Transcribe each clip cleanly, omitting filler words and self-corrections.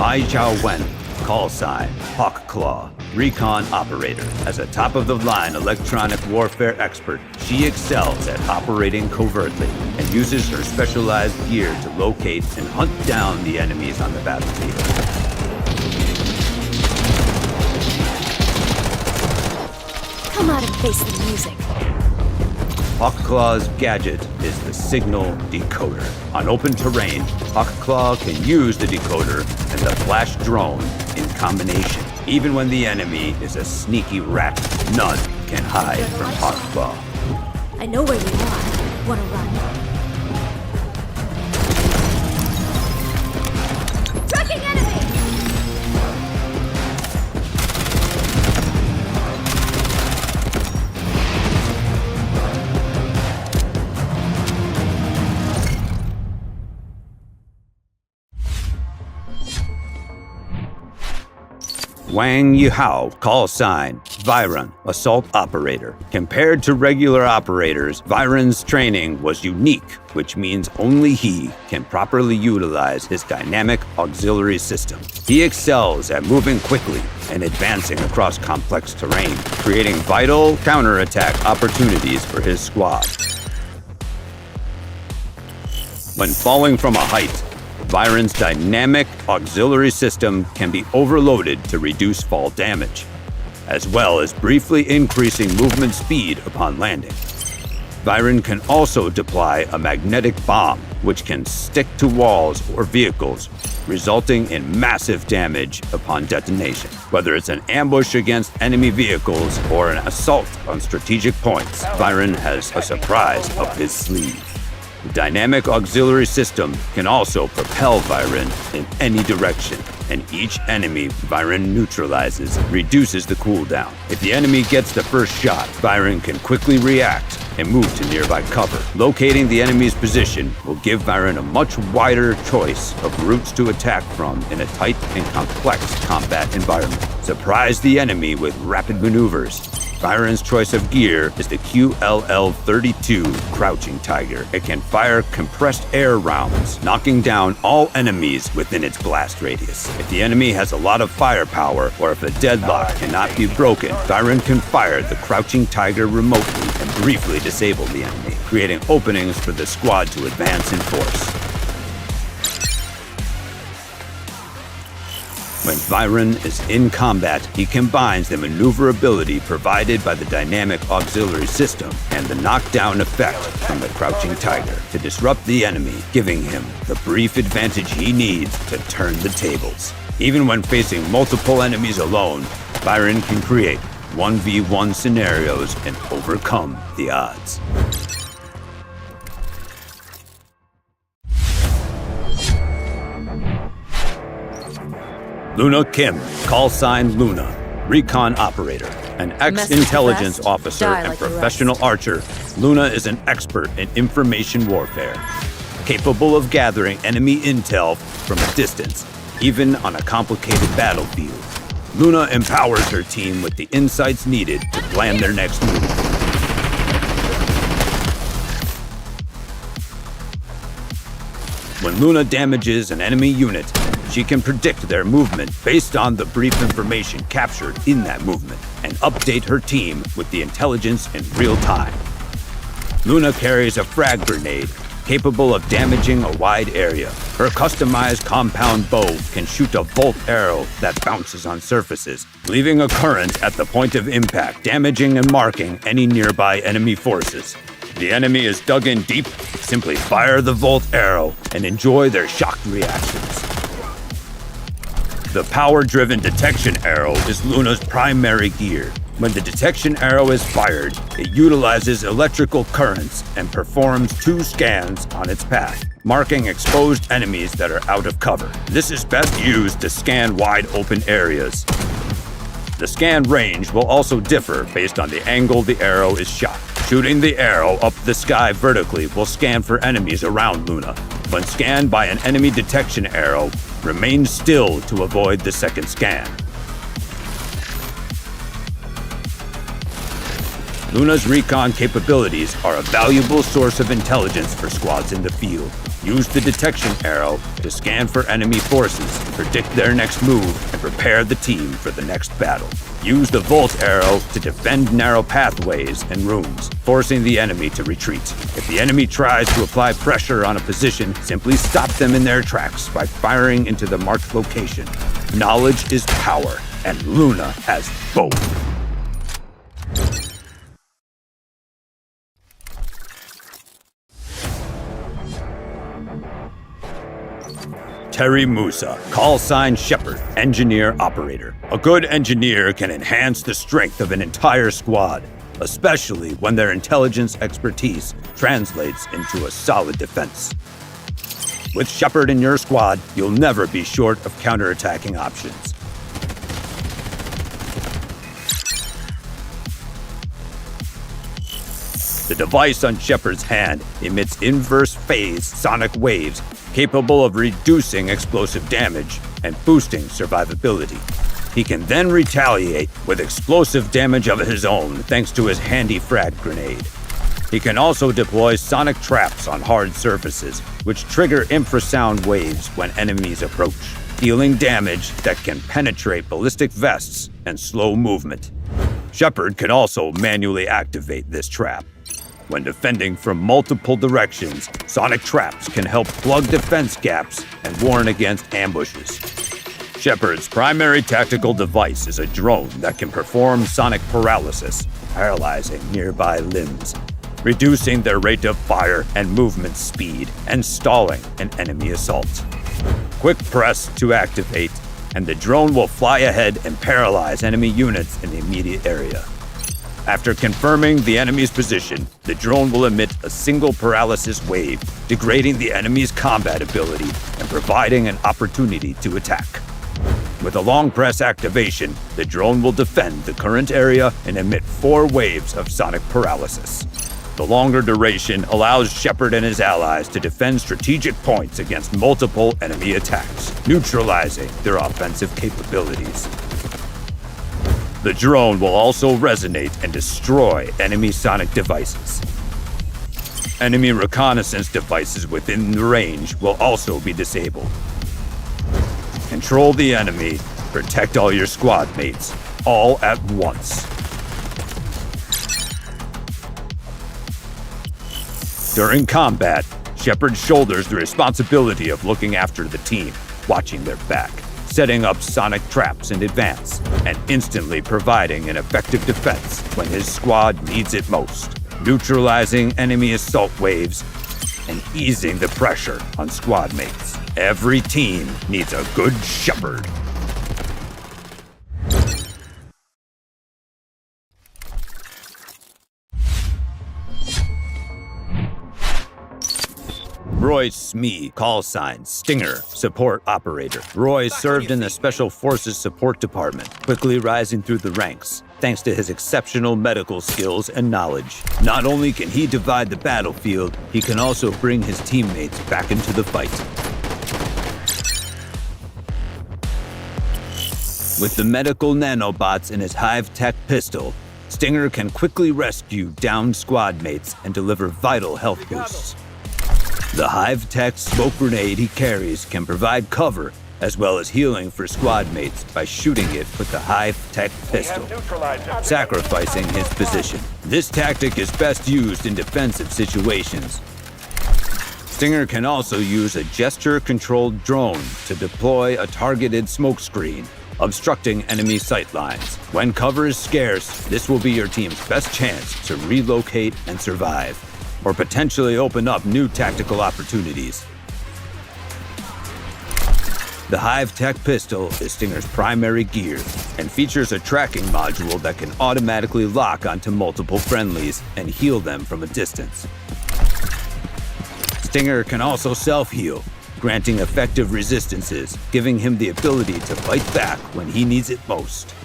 Mai Zhao Wen, call sign Hawk Claw, recon operator. As a top-of-the-line electronic warfare expert, she excels at operating covertly and uses her specialized gear to locate and hunt down the enemies on the battlefield. Come out and face the music. Hawkclaw's gadget is the signal decoder. On open terrain, Hawkclaw can use the decoder and the flash drone in combination. Even when the enemy is a sneaky rat, none can hide from Hawkclaw. I know where you are. Wanna run? Tracking enemy! Wang Yihao, call sign Viren, assault operator. Compared to regular operators, Viren's training was unique, which means only he can properly utilize his dynamic auxiliary system. He excels at moving quickly and advancing across complex terrain, creating vital counterattack opportunities for his squad. When falling from a height, Viren's dynamic auxiliary system can be overloaded to reduce fall damage, as well as briefly increasing movement speed upon landing. Viren can also deploy a magnetic bomb, which can stick to walls or vehicles, resulting in massive damage upon detonation. Whether it's an ambush against enemy vehicles or an assault on strategic points, Viren has a surprise up his sleeve. The dynamic auxiliary system can also propel Viren in any direction, and each enemy Viren neutralizes reduces the cooldown. If the enemy gets the first shot, Viren can quickly react and move to nearby cover. Locating the enemy's position will give Viren a much wider choice of routes to attack from in a tight and complex combat environment. Surprise the enemy with rapid maneuvers. Viren's choice of gear is the QLL-32 Crouching Tiger. It can fire compressed air rounds, knocking down all enemies within its blast radius. If the enemy has a lot of firepower, or if a deadlock cannot be broken, Viren can fire the Crouching Tiger remotely and briefly disable the enemy, creating openings for the squad to advance in force. When Viren is in combat, he combines the maneuverability provided by the dynamic auxiliary system and the knockdown effect from the Crouching Tiger to disrupt the enemy, giving him the brief advantage he needs to turn the tables. Even when facing multiple enemies alone, Viren can create 1v1 scenarios and overcome the odds. Luna Kim, call sign Luna, recon operator. An ex-intelligence officer and professional archer, Luna is an expert in information warfare, capable of gathering enemy intel from a distance, even on a complicated battlefield. Luna empowers her team with the insights needed to plan their next move. When Luna damages an enemy unit, she can predict their movement based on the brief information captured in that movement and update her team with the intelligence in real time. Luna carries a frag grenade capable of damaging a wide area. Her customized compound bow can shoot a volt arrow that bounces on surfaces, leaving a current at the point of impact, damaging and marking any nearby enemy forces. If the enemy is dug in deep, simply fire the volt arrow and enjoy their shocked reactions. The power-driven detection arrow is Luna's primary gear. When the detection arrow is fired, it utilizes electrical currents and performs 2 scans on its path, marking exposed enemies that are out of cover. This is best used to scan wide open areas. The scan range will also differ based on the angle the arrow is shot. Shooting the arrow up the sky vertically will scan for enemies around Luna. When scanned by an enemy detection arrow, remain still to avoid the second scan. Luna's recon capabilities are a valuable source of intelligence for squads in the field. Use the detection arrow to scan for enemy forces, predict their next move, and prepare the team for the next battle. Use the Volt arrow to defend narrow pathways and rooms, forcing the enemy to retreat. If the enemy tries to apply pressure on a position, simply stop them in their tracks by firing into the marked location. Knowledge is power, and Luna has both. Terry Musa, call sign Shepard, engineer operator. A good engineer can enhance the strength of an entire squad, especially when their intelligence expertise translates into a solid defense. With Shepard in your squad, you'll never be short of counterattacking options. The device on Shepard's hand emits inverse phase sonic waves capable of reducing explosive damage and boosting survivability. He can then retaliate with explosive damage of his own thanks to his handy frag grenade. He can also deploy sonic traps on hard surfaces, which trigger infrasound waves when enemies approach, dealing damage that can penetrate ballistic vests and slow movement. Shepard can also manually activate this trap. When defending from multiple directions, sonic traps can help plug defense gaps and warn against ambushes. Shepard's primary tactical device is a drone that can perform sonic paralysis, paralyzing nearby limbs, reducing their rate of fire and movement speed, and stalling an enemy assault. Quick press to activate, and the drone will fly ahead and paralyze enemy units in the immediate area. After confirming the enemy's position, the drone will emit a single paralysis wave, degrading the enemy's combat ability and providing an opportunity to attack. With a long press activation, the drone will defend the current area and emit 4 waves of sonic paralysis. The longer duration allows Shepard and his allies to defend strategic points against multiple enemy attacks, neutralizing their offensive capabilities. The drone will also resonate and destroy enemy sonic devices. Enemy reconnaissance devices within the range will also be disabled. Control the enemy, protect all your squad mates, all at once. During combat, Shepard shoulders the responsibility of looking after the team, watching their back, setting up sonic traps in advance, and instantly providing an effective defense when his squad needs it most, neutralizing enemy assault waves and easing the pressure on squad mates. Every team needs a good Shepard. Roy Smee, call sign Stinger, support operator. Roy served in the Special Forces Support Department, quickly rising through the ranks, thanks to his exceptional medical skills and knowledge. Not only can he divide the battlefield, he can also bring his teammates back into the fight. With the medical nanobots in his Hive-Tech pistol, Stinger can quickly rescue downed squad mates and deliver vital health boosts. The Hive-Tech smoke grenade he carries can provide cover as well as healing for squad mates by shooting it with the Hive-Tech pistol, sacrificing his position. This tactic is best used in defensive situations. Stinger can also use a gesture-controlled drone to deploy a targeted smoke screen, obstructing enemy sight lines. When cover is scarce, this will be your team's best chance to relocate and survive, or potentially open up new tactical opportunities. The Hive-Tech pistol is Stinger's primary gear and features a tracking module that can automatically lock onto multiple friendlies and heal them from a distance. Stinger can also self-heal, granting effective resistances, giving him the ability to fight back when he needs it most.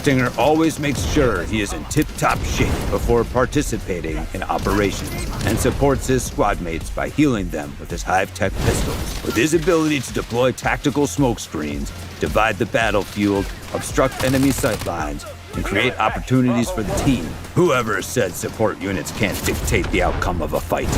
Stinger always makes sure he is in tip-top shape before participating in operations and supports his squad mates by healing them with his high-tech pistol. With his ability to deploy tactical smoke screens, divide the battlefield, obstruct enemy sight lines, and create opportunities for the team, whoever said support units can't dictate the outcome of a fight.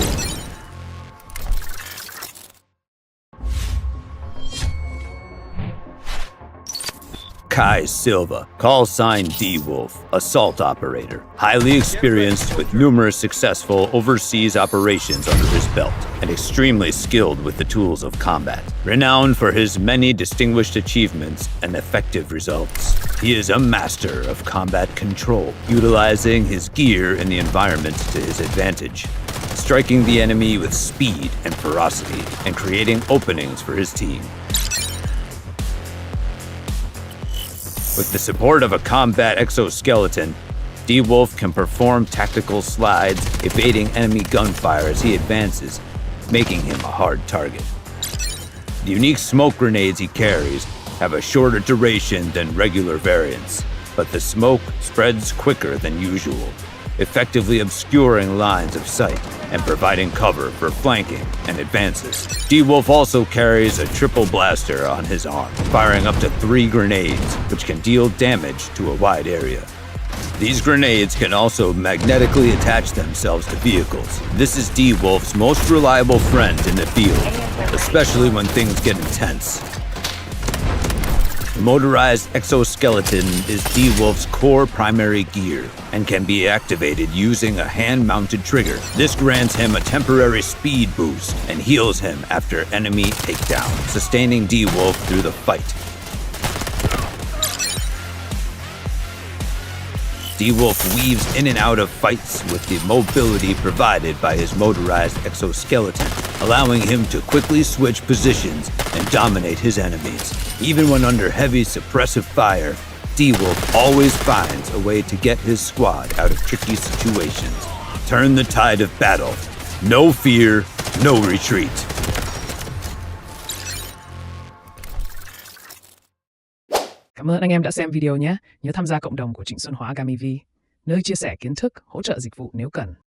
Kai Silva, call sign D-Wolf, assault operator, highly experienced with numerous successful overseas operations under his belt, and extremely skilled with the tools of combat. Renowned for his many distinguished achievements and effective results, he is a master of combat control, utilizing his gear and the environment to his advantage, striking the enemy with speed and ferocity, and creating openings for his team. With the support of a combat exoskeleton, D-Wolf can perform tactical slides, evading enemy gunfire as he advances, making him a hard target. The unique smoke grenades he carries have a shorter duration than regular variants, but the smoke spreads quicker than usual, effectively obscuring lines of sight and providing cover for flanking and advances. D-Wolf also carries a triple blaster on his arm, firing up to 3 grenades, which can deal damage to a wide area. These grenades can also magnetically attach themselves to vehicles. This is D-Wolf's most reliable friend in the field, especially when things get intense. The motorized exoskeleton is D-Wolf's core primary gear and can be activated using a hand-mounted trigger. This grants him a temporary speed boost and heals him after enemy takedown, sustaining D-Wolf through the fight. D-Wolf weaves in and out of fights with the mobility provided by his motorized exoskeleton, allowing him to quickly switch positions and dominate his enemies. Even when under heavy suppressive fire, D-Wolf always finds a way to get his squad out of tricky situations. Turn the tide of battle. No fear, no retreat. Cảm ơn anh em đã xem video nhé. Nhớ tham gia cộng đồng của Trịnh Xuân Hóa Gami V, nơi chia sẻ kiến thức, hỗ trợ dịch vụ nếu cần.